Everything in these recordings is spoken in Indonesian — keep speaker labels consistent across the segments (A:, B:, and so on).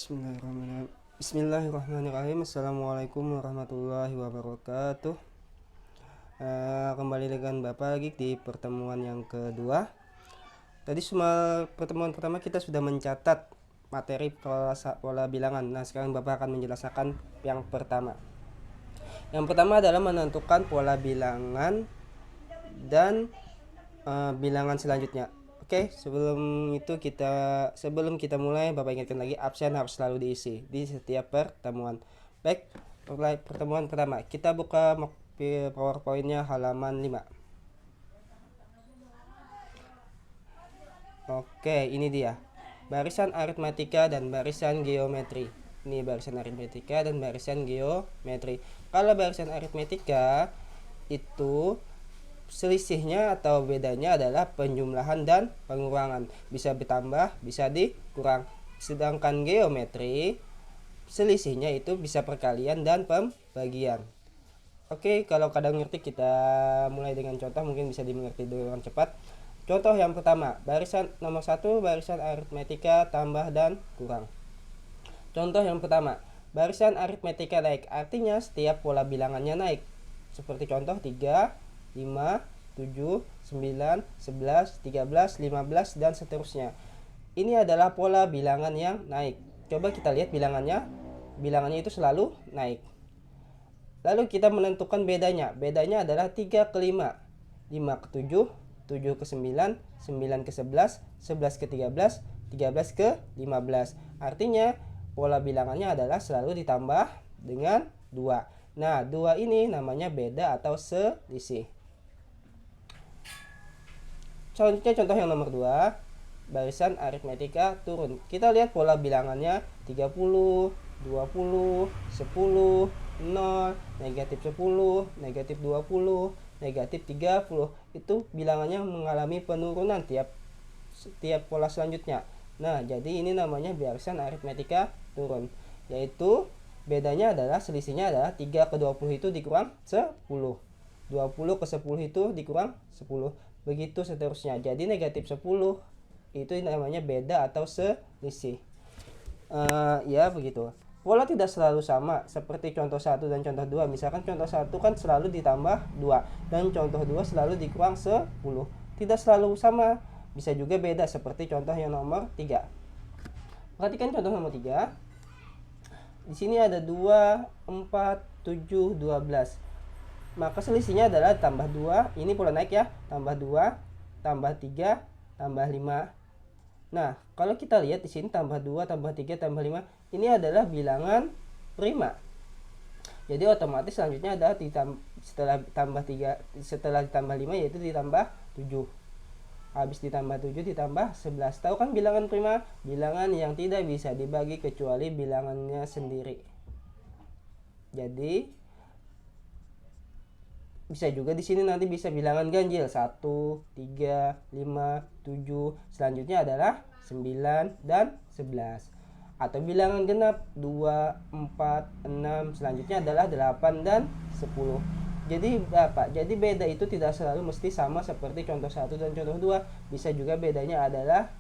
A: Bismillahirrahmanirrahim. Assalamualaikum warahmatullahi wabarakatuh. Kembali dengan Bapak lagi di pertemuan yang kedua. Tadi semua pertemuan pertama kita sudah mencatat materi pola bilangan. Nah, sekarang Bapak akan menjelaskan yang pertama. Yang pertama adalah menentukan pola bilangan dan bilangan selanjutnya. Oke, sebelum kita mulai, Bapak ingatkan lagi, absen harus selalu diisi di setiap pertemuan. Baik, pertemuan pertama, kita buka PowerPoint-nya halaman 5. Oke, ini dia. Barisan aritmatika dan barisan geometri. Ini barisan aritmatika dan barisan geometri. Kalau barisan aritmatika itu selisihnya atau bedanya adalah penjumlahan dan pengurangan, bisa ditambah bisa dikurang. Sedangkan geometri selisihnya itu bisa perkalian dan pembagian. Oke, kalau kadang ngerti kita mulai dengan contoh, mungkin bisa dimengerti dengan cepat. Contoh yang pertama, barisan nomor 1, barisan aritmatika tambah dan kurang. Contoh yang pertama, barisan aritmatika naik, artinya setiap pola bilangannya naik. Seperti contoh 3, 5, 7, 9, 11, 13, 15, dan seterusnya. Ini adalah pola bilangan yang naik. Coba kita lihat bilangannya. Bilangannya itu selalu naik. Lalu kita menentukan bedanya. Bedanya adalah 3 ke 5, 5 ke 7, 7 ke 9, 9 ke 11, 11 ke 13, 13 ke 15. Artinya pola bilangannya adalah selalu ditambah dengan 2. Nah, 2 ini namanya beda atau selisih. Selanjutnya contoh yang nomor 2, barisan aritmatika turun. Kita lihat pola bilangannya 30, 20, 10, 0, negatif 10, negatif 20, negatif 30. Itu bilangannya mengalami penurunan tiap pola selanjutnya. Nah, jadi ini namanya barisan aritmatika turun. Yaitu bedanya adalah selisihnya adalah 3 ke 20 itu dikurang 10. 20 ke 10 itu dikurang 10. Begitu seterusnya. Jadi negatif 10 itu namanya beda atau selisih. Ya begitu. Pola tidak selalu sama seperti contoh 1 dan contoh 2. Misalkan contoh 1 kan selalu ditambah 2 dan contoh 2 selalu dikurang 10. Tidak selalu sama. Bisa juga beda seperti contoh yang nomor 3. Perhatikan contoh nomor 3. Di sini ada 2, 4, 7, 12. Maka selisihnya adalah tambah 2. Ini pola naik ya. Tambah 2, tambah 3, tambah 5. Nah, kalau kita lihat di sini tambah 2, tambah 3, tambah 5. Ini adalah bilangan prima. Jadi otomatis selanjutnya adalah setelah ditambah 5 yaitu ditambah 7. Habis ditambah 7 ditambah 11. Tahu kan bilangan prima? Bilangan yang tidak bisa dibagi kecuali bilangannya sendiri. Jadi bisa juga di sini nanti bisa bilangan ganjil 1, 3, 5, 7. Selanjutnya adalah 9 dan 11. Atau bilangan genap 2, 4, 6. Selanjutnya adalah 8 dan 10. Jadi apa? Jadi beda itu tidak selalu mesti sama seperti contoh 1 dan contoh 2. Bisa juga bedanya adalah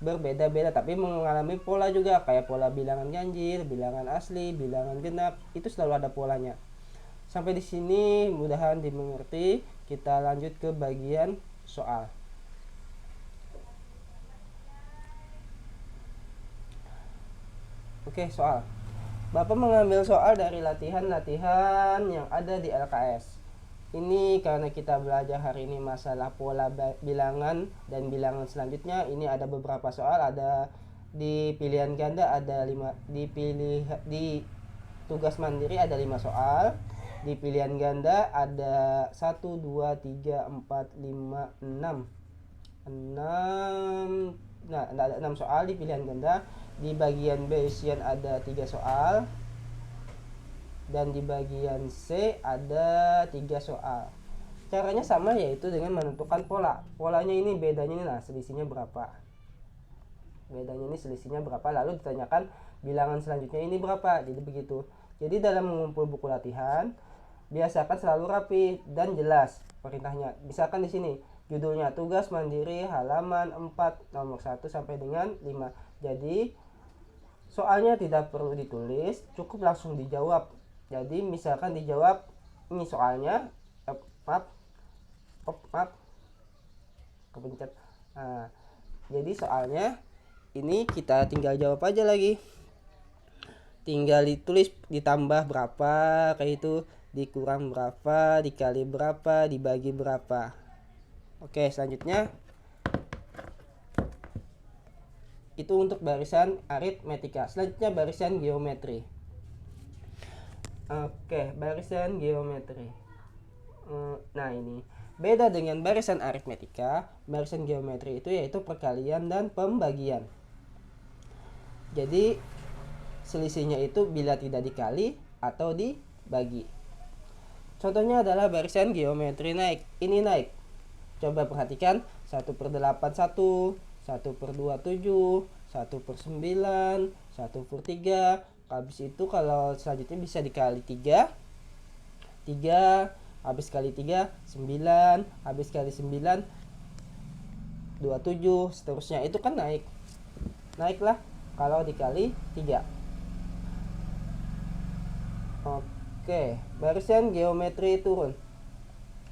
A: berbeda-beda tapi mengalami pola juga, kayak pola bilangan ganjil, bilangan asli, bilangan genap. Itu selalu ada polanya. Sampai di sini mudahan dimengerti. Kita lanjut ke bagian soal. Oke, soal. Bapak mengambil soal dari latihan-latihan yang ada di LKS. Ini karena kita belajar hari ini masalah pola bilangan dan bilangan selanjutnya. Ini ada beberapa soal, ada di pilihan ganda ada 5, di tugas mandiri ada 5 soal. Di pilihan ganda ada 1, 2, 3, 4, 5, 6. Nah, ada 6 soal di pilihan ganda. Di bagian B isian ada 3 soal. Dan di bagian C ada 3 soal. Caranya sama, yaitu dengan menentukan pola. Polanya ini bedanya ini, nah selisihnya berapa. Bedanya ini selisihnya berapa, lalu ditanyakan bilangan selanjutnya ini berapa. Jadi begitu. Jadi dalam mengumpul buku latihan, biasakan selalu rapi dan jelas perintahnya. Misalkan di sini judulnya tugas mandiri halaman 4 nomor 1 sampai dengan 5. Jadi soalnya tidak perlu ditulis, cukup langsung dijawab. Jadi misalkan dijawab ini soalnya, maaf, kepencet. Nah, jadi soalnya ini kita tinggal jawab aja lagi. Tinggal ditulis ditambah berapa kayak itu, dikurang berapa, dikali berapa, dibagi berapa. Oke, selanjutnya itu untuk barisan aritmetika. Selanjutnya barisan geometri. Oke, barisan geometri. Nah, ini beda dengan barisan aritmetika. Barisan geometri itu yaitu perkalian dan pembagian. Jadi selisihnya itu bila tidak dikali atau dibagi. Contohnya adalah barisan geometri naik. Ini naik. Coba perhatikan 1/8 1/27 1/9 1/3. Habis itu kalau selanjutnya bisa dikali 3 habis kali 3 9, habis kali 9 27, seterusnya. Itu kan naiklah kalau dikali 3. Oke, barisan geometri turun.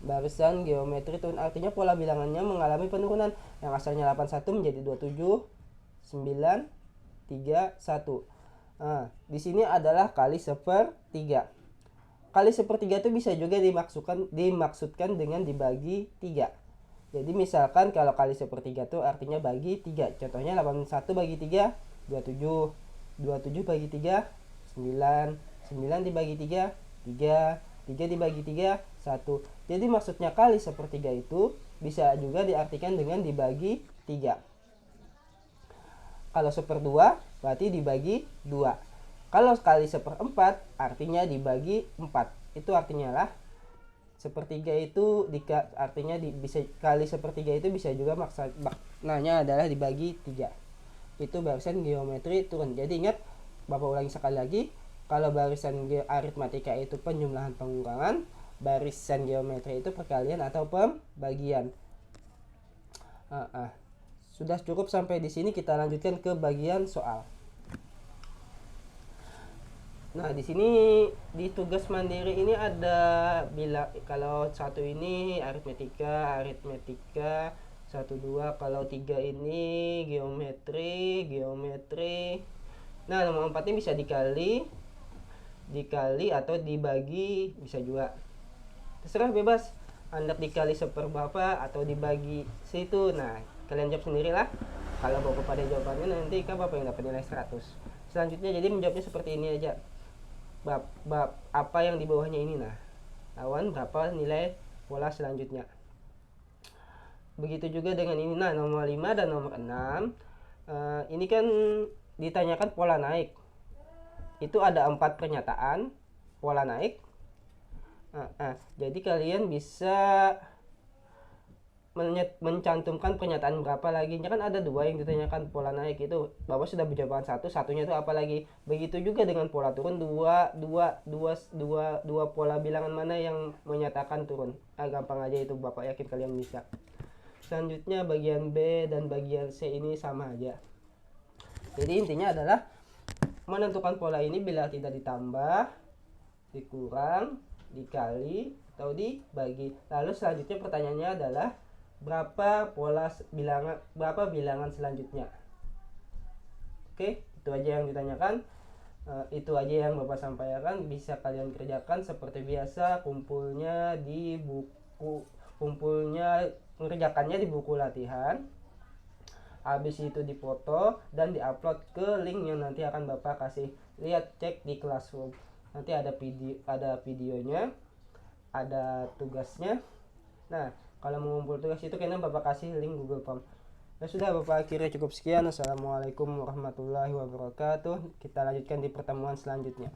A: Barisan geometri turun artinya pola bilangannya mengalami penurunan. Yang asalnya 81 menjadi 27, 9, 3, 1. Nah, di sini adalah kali 1/3. Kali 1/3 itu bisa juga dimaksudkan dengan dibagi 3. Jadi misalkan kalau kali 1/3 itu artinya bagi 3. Contohnya 81 bagi 3, 27. 27 bagi 3, 9. 9 dibagi 3, 3. 3 dibagi 3, 1. Jadi maksudnya kali 1/3 itu bisa juga diartikan dengan dibagi 3. Kalau 1/2 berarti dibagi 2. Kalau kali 1/4 artinya dibagi 4. Itu artinya lah 1/3 itu artinya bisa kali 1/3 itu bisa juga maknanya adalah dibagi 3. Itu barisan geometri turun. Jadi ingat, Bapak ulangi sekali lagi. Kalau barisan aritmatika itu penjumlahan pengurangan, barisan geometri itu perkalian atau pembagian. Sudah cukup sampai di sini, kita lanjutkan ke bagian soal. Nah, di sini di tugas mandiri ini ada kalau 1 ini aritmetika, 1, 2, kalau 3 ini geometri. Nah, nomor 4 ini bisa dikali atau dibagi, bisa juga. Terserah, bebas. Hendak dikali seberapa atau dibagi situ. Nah, kalian jawab sendirilah. Kalau Bapak pada jawabannya nanti kan Bapak yang dapat nilai 100. Selanjutnya jadi menjawabnya seperti ini aja. Bab apa yang di bawahnya ini, nah. Lawan berapa nilai pola selanjutnya. Begitu juga dengan ini. Nah, nomor 5 dan nomor 6. Ini kan ditanyakan pola naik. Itu ada 4 pernyataan pola naik. Jadi kalian bisa mencantumkan pernyataan berapa lagi. Kan ada 2 yang ditanyakan pola naik, itu Bapak sudah berjawaban 1, satunya itu apa lagi. Begitu juga dengan pola turun, dua pola bilangan mana yang menyatakan turun. Gampang aja itu, Bapak yakin kalian bisa. Selanjutnya bagian B dan bagian C ini sama aja. Jadi intinya adalah menentukan pola ini bila tidak ditambah, dikurang, dikali, atau dibagi. Lalu selanjutnya pertanyaannya adalah berapa bilangan selanjutnya. Oke, itu aja yang ditanyakan. Itu aja yang Bapak sampaikan. Bisa kalian kerjakan seperti biasa. Mengerjakannya di buku latihan. Habis itu dipoto dan diupload ke link yang nanti akan Bapak kasih lihat, cek di Classroom. Nanti ada videonya, ada tugasnya. Nah, kalau mengumpul tugas itu kayaknya Bapak kasih link Google Form. Ya sudah, Bapak akhirnya cukup sekian. Assalamualaikum warahmatullahi wabarakatuh. Kita lanjutkan di pertemuan selanjutnya.